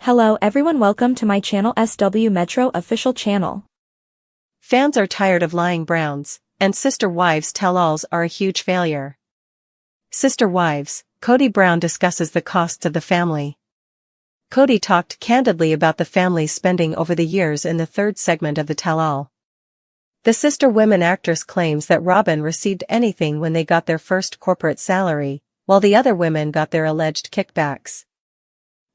Hello everyone, welcome to my channel SW Metro official channel. Fans are tired of lying Browns, and sister wives tell-alls are a huge failure. Sister wives, Kody Brown discusses the costs of the family. Kody talked candidly about the family's spending over the years in the third segment of the tell-all. The sister women actress claims that Robyn received anything when they got their first corporate salary, while the other women got their alleged kickbacks.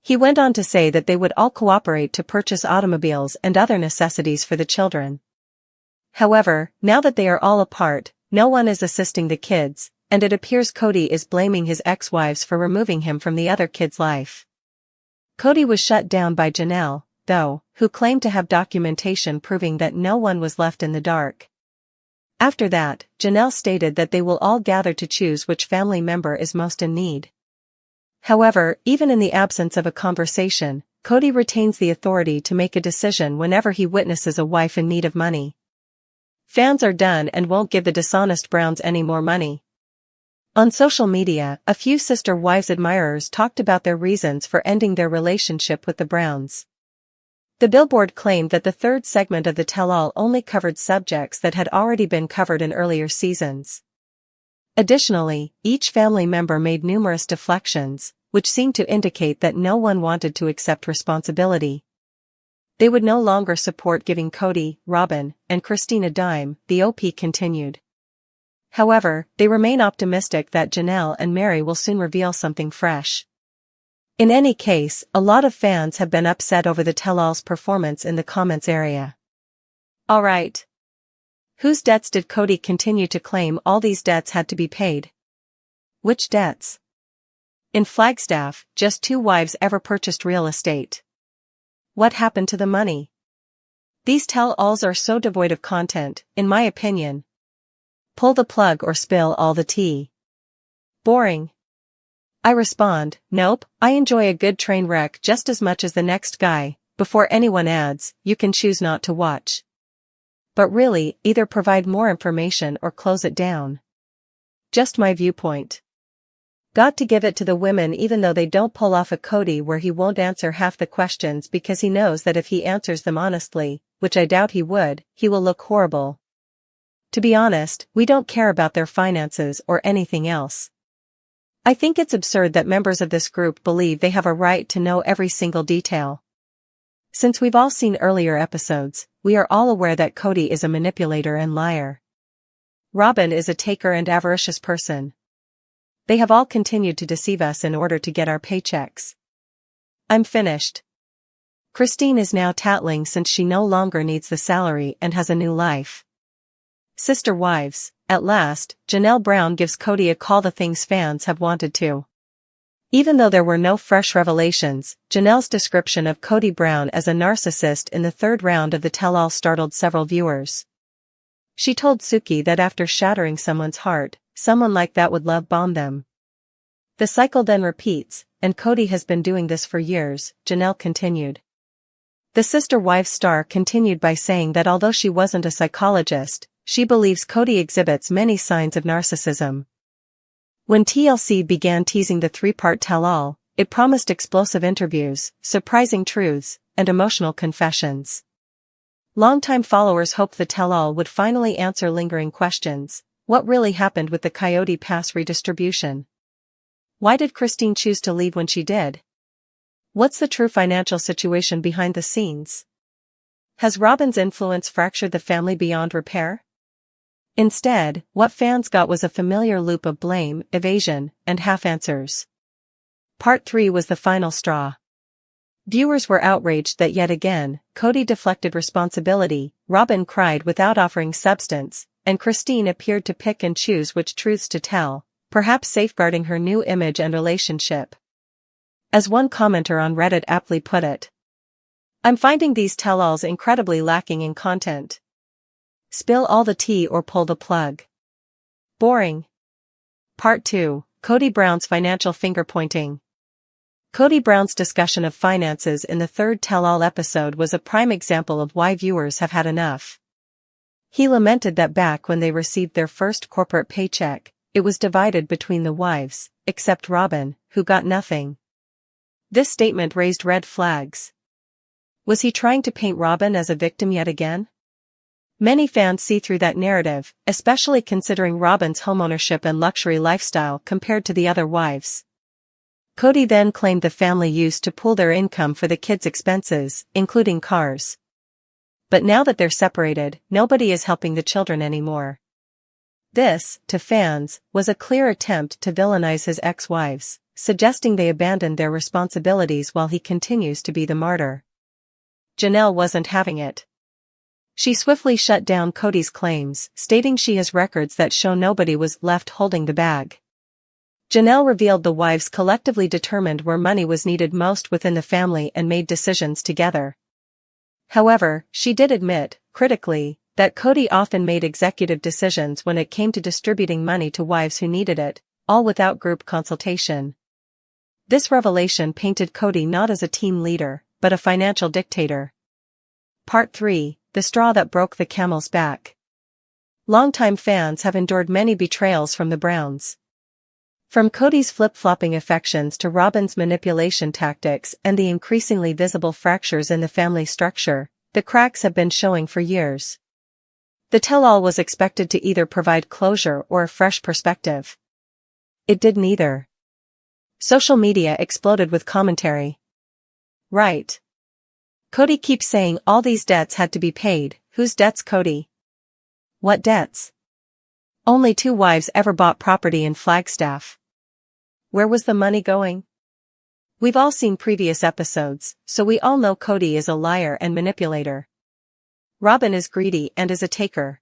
He went on to say that they would all cooperate to purchase automobiles and other necessities for the children. However, now that they are all apart, no one is assisting the kids, and it appears Kody is blaming his ex-wives for removing him from the other kids' life. Kody was shut down by Jenelle, though, who claimed to have documentation proving that no one was left in the dark. After that, Jenelle stated that they will all gather to choose which family member is most in need. However, even in the absence of a conversation, Kody retains the authority to make a decision whenever he witnesses a wife in need of money. Fans are done and won't give the dishonest Browns any more money. On social media, a few sister wives admirers talked about their reasons for ending their relationship with the Browns. The Billboard claimed that the third segment of the tell-all only covered subjects that had already been covered in earlier seasons. Additionally, each family member made numerous deflections, which seemed to indicate that no one wanted to accept responsibility. They would no longer support giving Kody&Robyn, and Christine a dime, the OP continued. However, they remain optimistic that Jenelle and Mary will soon reveal something fresh. In any case, a lot of fans have been upset over the tell-all's performance in the comments area. Alright. Whose debts did Kody continue to claim all these debts had to be paid? Which debts? In Flagstaff, just 2 wives ever purchased real estate. What happened to the money? These tell-alls are so devoid of content, in my opinion. Pull the plug or spill all the tea. Boring. I respond, nope, I enjoy a good train wreck just as much as the next guy, before anyone adds, you can choose not to watch. But really, either provide more information or close it down. Just my viewpoint. Got to give it to the women even though they don't pull off a Kody where he won't answer half the questions because he knows that if he answers them honestly, which I doubt he would, he will look horrible. To be honest, we don't care about their finances or anything else. I think it's absurd that members of this group believe they have a right to know every single detail. Since we've all seen earlier episodes, we are all aware that Kody is a manipulator and liar. Robyn is a taker and avaricious person. They have all continued to deceive us in order to get our paychecks. I'm finished. Christine is now tattling since she no longer needs the salary and has a new life. Sister wives, at last, Jenelle Brown gives Kody a call, the things fans have wanted to. Even though there were no fresh revelations, Jenelle's description of Kody Brown as a narcissist in the third round of the tell-all startled several viewers. She told Suki that after shattering someone's heart, someone like that would love bomb them. The cycle then repeats, and Kody has been doing this for years, Jenelle continued. The sister wives star continued by saying that although she wasn't a psychologist, she believes Kody exhibits many signs of narcissism. When TLC began teasing the 3-part tell-all, it promised explosive interviews, surprising truths, and emotional confessions. Longtime followers hoped the tell-all would finally answer lingering questions. What really happened with the Coyote Pass redistribution? Why did Christine choose to leave when she did? What's the true financial situation behind the scenes? Has Robyn's influence fractured the family beyond repair? Instead, what fans got was a familiar loop of blame, evasion, and half-answers. Part 3 was the final straw. Viewers were outraged that yet again, Kody deflected responsibility, Robyn cried without offering substance, and Christine appeared to pick and choose which truths to tell, perhaps safeguarding her new image and relationship. As one commenter on Reddit aptly put it, I'm finding these tell-alls incredibly lacking in content. Spill all the tea or pull the plug. Boring. Part 2, Kody Brown's financial finger-pointing. Kody Brown's discussion of finances in the third tell-all episode was a prime example of why viewers have had enough. He lamented that back when they received their first corporate paycheck, it was divided between the wives, except Robyn, who got nothing. This statement raised red flags. Was he trying to paint Robyn as a victim yet again? Many fans see through that narrative, especially considering Robyn's homeownership and luxury lifestyle compared to the other wives. Kody then claimed the family used to pool their income for the kids' expenses, including cars. But now that they're separated, nobody is helping the children anymore. This, to fans, was a clear attempt to villainize his ex-wives, suggesting they abandoned their responsibilities while he continues to be the martyr. Jenelle wasn't having it. She swiftly shut down Kody's claims, stating she has records that show nobody was left holding the bag. Jenelle revealed the wives collectively determined where money was needed most within the family and made decisions together. However, she did admit, critically, that Kody often made executive decisions when it came to distributing money to wives who needed it, all without group consultation. This revelation painted Kody not as a team leader, but a financial dictator. Part 3. The straw that broke the camel's back. Longtime fans have endured many betrayals from the Browns. From Kody's flip-flopping affections to Robyn's manipulation tactics and the increasingly visible fractures in the family structure, the cracks have been showing for years. The tell-all was expected to either provide closure or a fresh perspective. It did neither. Social media exploded with commentary. Right. Kody keeps saying all these debts had to be paid. Whose debts, Kody? What debts? Only 2 wives ever bought property in Flagstaff. Where was the money going? We've all seen previous episodes, so we all know Kody is a liar and manipulator. Robyn is greedy and is a taker.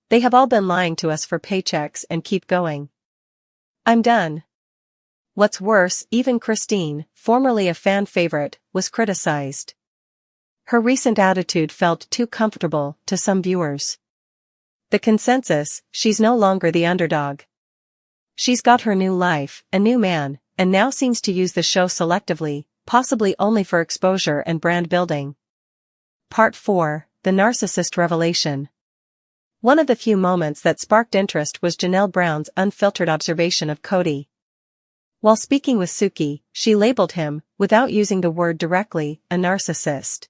They have all been lying to us for paychecks and keep going. I'm done. What's worse, even Christine, formerly a fan favorite, was criticized. Her recent attitude felt too comfortable to some viewers. The consensus: she's no longer the underdog. She's got her new life, a new man, and now seems to use the show selectively, possibly only for exposure and brand building. Part 4. The narcissist revelation. One of the few moments that sparked interest was Jenelle Brown's unfiltered observation of Kody. While speaking with Suki, she labeled him, without using the word directly, a narcissist.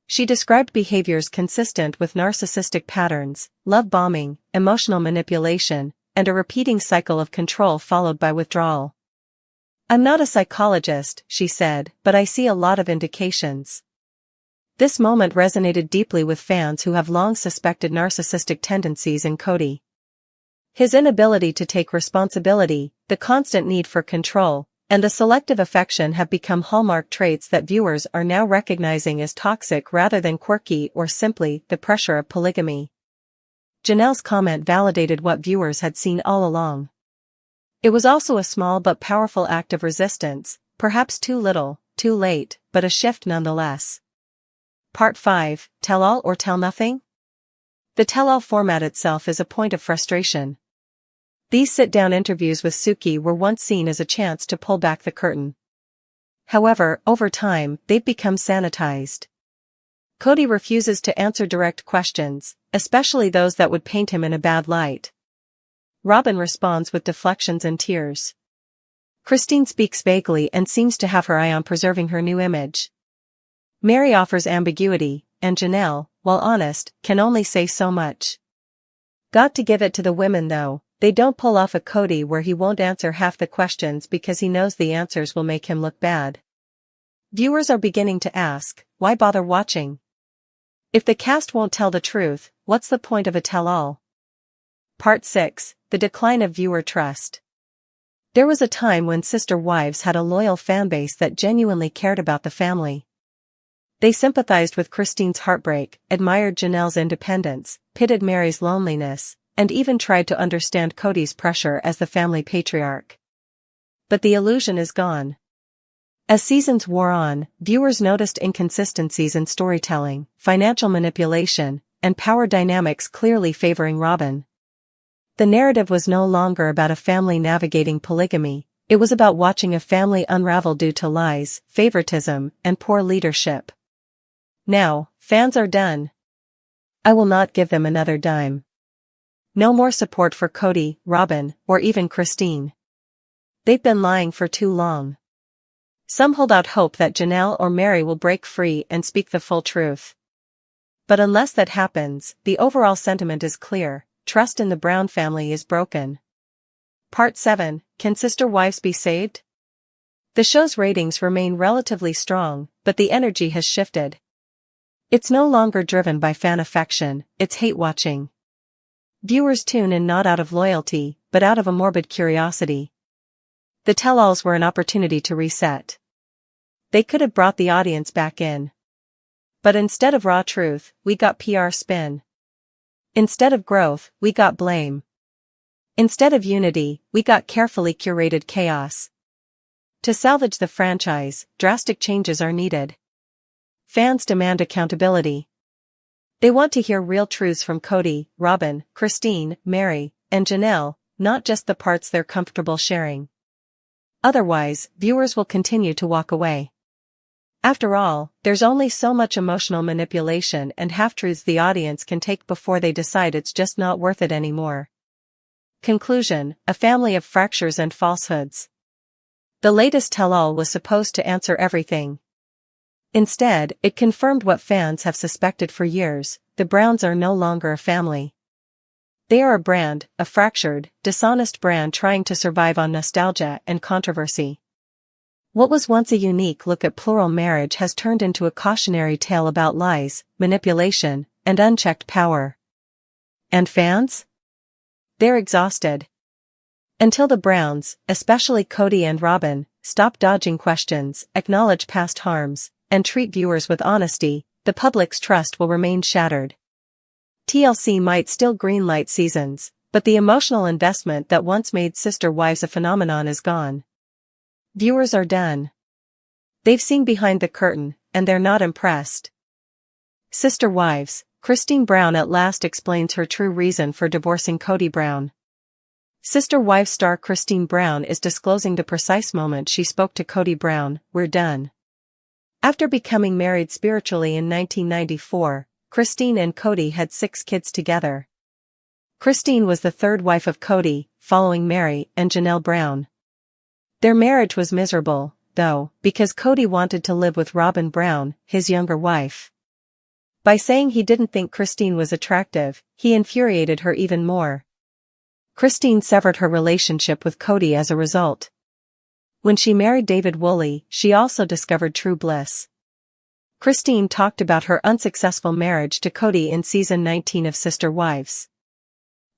She described behaviors consistent with narcissistic patterns, love bombing, emotional manipulation, and a repeating cycle of control followed by withdrawal. I'm not a psychologist, she said, but I see a lot of indications. This moment resonated deeply with fans who have long suspected narcissistic tendencies in Kody. His inability to take responsibility, the constant need for control, and the selective affection have become hallmark traits that viewers are now recognizing as toxic rather than quirky or simply the pressure of polygamy. Jenelle's comment validated what viewers had seen all along. It was also a small but powerful act of resistance, perhaps too little, too late, but a shift nonetheless. Part 5. Tell all or tell nothing? The tell-all format itself is a point of frustration. These sit-down interviews with Suki were once seen as a chance to pull back the curtain. However, over time, they've become sanitized. Kody refuses to answer direct questions, especially those that would paint him in a bad light. Robyn responds with deflections and tears. Christine speaks vaguely and seems to have her eye on preserving her new image. Mary offers ambiguity, and Jenelle, while honest, can only say so much. Got to give it to the women though. They don't pull off a Kody where he won't answer half the questions because he knows the answers will make him look bad. Viewers are beginning to ask, why bother watching? If the cast won't tell the truth, what's the point of a tell-all? Part 6. The decline of viewer trust. There was a time when sister wives had a loyal fanbase that genuinely cared about the family. They sympathized with Christine's heartbreak, admired Jenelle's independence, pitied Mary's loneliness, and even tried to understand Kody's pressure as the family patriarch. But the illusion is gone. As seasons wore on, viewers noticed inconsistencies in storytelling, financial manipulation, and power dynamics clearly favoring Robyn. The narrative was no longer about a family navigating polygamy, it was about watching a family unravel due to lies, favoritism, and poor leadership. Now, fans are done. I will not give them another dime. No more support for Kody, Robyn, or even Christine. They've been lying for too long. Some hold out hope that Jenelle or Mary will break free and speak the full truth. But unless that happens, the overall sentiment is clear: trust in the Brown family is broken. Part 7, Can Sister Wives Be Saved? The show's ratings remain relatively strong, but the energy has shifted. It's no longer driven by fan affection, it's hate-watching. Viewers tune in not out of loyalty, but out of a morbid curiosity. The tell-alls were an opportunity to reset. They could have brought the audience back in. But instead of raw truth, we got PR spin. Instead of growth, we got blame. Instead of unity, we got carefully curated chaos. To salvage the franchise, drastic changes are needed. Fans demand accountability. They want to hear real truths from Kody&Robyn, Christine, Mary, and Jenelle, not just the parts they're comfortable sharing. Otherwise, viewers will continue to walk away. After all, there's only so much emotional manipulation and half-truths the audience can take before they decide it's just not worth it anymore. Conclusion: a family of fractures and falsehoods. The latest tell-all was supposed to answer everything. Instead, it confirmed what fans have suspected for years: the Browns are no longer a family. They are a brand, a fractured, dishonest brand trying to survive on nostalgia and controversy. What was once a unique look at plural marriage has turned into a cautionary tale about lies, manipulation, and unchecked power. And fans? They're exhausted. Until the Browns, especially Kody&Robyn, stop dodging questions, acknowledge past harms, and treat viewers with honesty, the public's trust will remain shattered. TLC might still greenlight seasons, but the emotional investment that once made Sister Wives a phenomenon is gone. Viewers are done. They've seen behind the curtain, and they're not impressed. Sister Wives, Christine Brown at last explains her true reason for divorcing Kody Brown. Sister Wives star Christine Brown is disclosing the precise moment she spoke to Kody Brown: "We're done." After becoming married spiritually in 1994, Christine and Kody had 6 kids together. Christine was the third wife of Kody, following Mary and Jenelle Brown. Their marriage was miserable, though, because Kody wanted to live with Robyn Brown, his younger wife. By saying he didn't think Christine was attractive, he infuriated her even more. Christine severed her relationship with Kody as a result. When she married David Woolley, she also discovered true bliss. Christine talked about her unsuccessful marriage to Kody in season 19 of Sister Wives.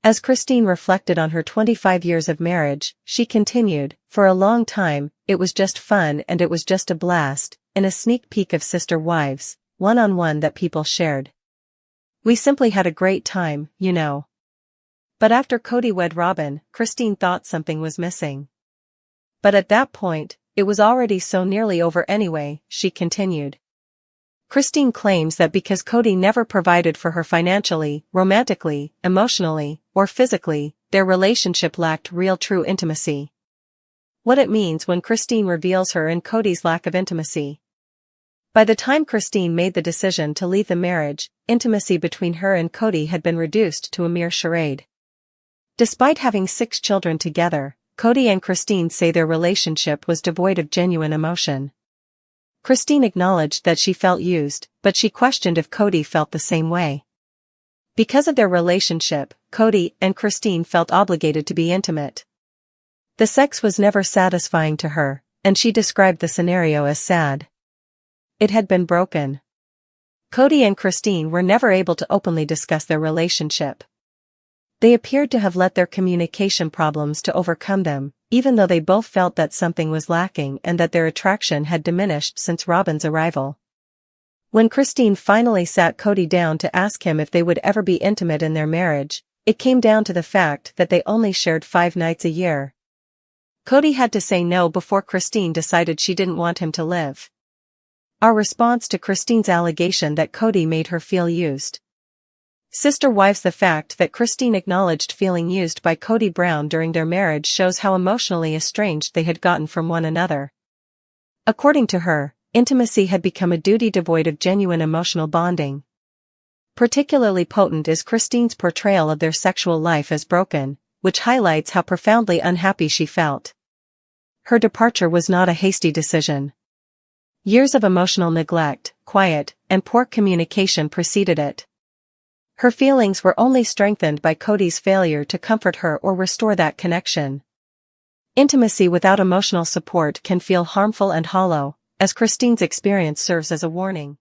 As Christine reflected on her 25 years of marriage, she continued, "For a long time, it was just fun and it was just a blast," in a sneak peek of Sister Wives, one-on-one that people shared. "We simply had a great time, you know." But after Kody wed Robyn, Christine thought something was missing. But at that point, it was already so nearly over anyway, she continued. Christine claims that because Kody never provided for her financially, romantically, emotionally, or physically, their relationship lacked real true intimacy. What it means when Christine reveals her and Kody's lack of intimacy. By the time Christine made the decision to leave the marriage, intimacy between her and Kody had been reduced to a mere charade. Despite having 6 children together, Kody and Christine say their relationship was devoid of genuine emotion. Christine acknowledged that she felt used, but she questioned if Kody felt the same way. Because of their relationship, Kody and Christine felt obligated to be intimate. The sex was never satisfying to her, and she described the scenario as sad. It had been broken. Kody and Christine were never able to openly discuss their relationship. They appeared to have let their communication problems to overcome them, even though they both felt that something was lacking and that their attraction had diminished since Robyn's arrival. When Christine finally sat Kody down to ask him if they would ever be intimate in their marriage, it came down to the fact that they only shared 5 nights a year. Kody had to say no before Christine decided she didn't want him to live. Our response to Christine's allegation that Kody made her feel used. Sister Wives: the fact that Christine acknowledged feeling used by Kody Brown during their marriage shows how emotionally estranged they had gotten from one another. According to her, intimacy had become a duty devoid of genuine emotional bonding. Particularly potent is Christine's portrayal of their sexual life as broken, which highlights how profoundly unhappy she felt. Her departure was not a hasty decision. Years of emotional neglect, quiet, and poor communication preceded it. Her feelings were only strengthened by Kody's failure to comfort her or restore that connection. Intimacy without emotional support can feel harmful and hollow, as Christine's experience serves as a warning.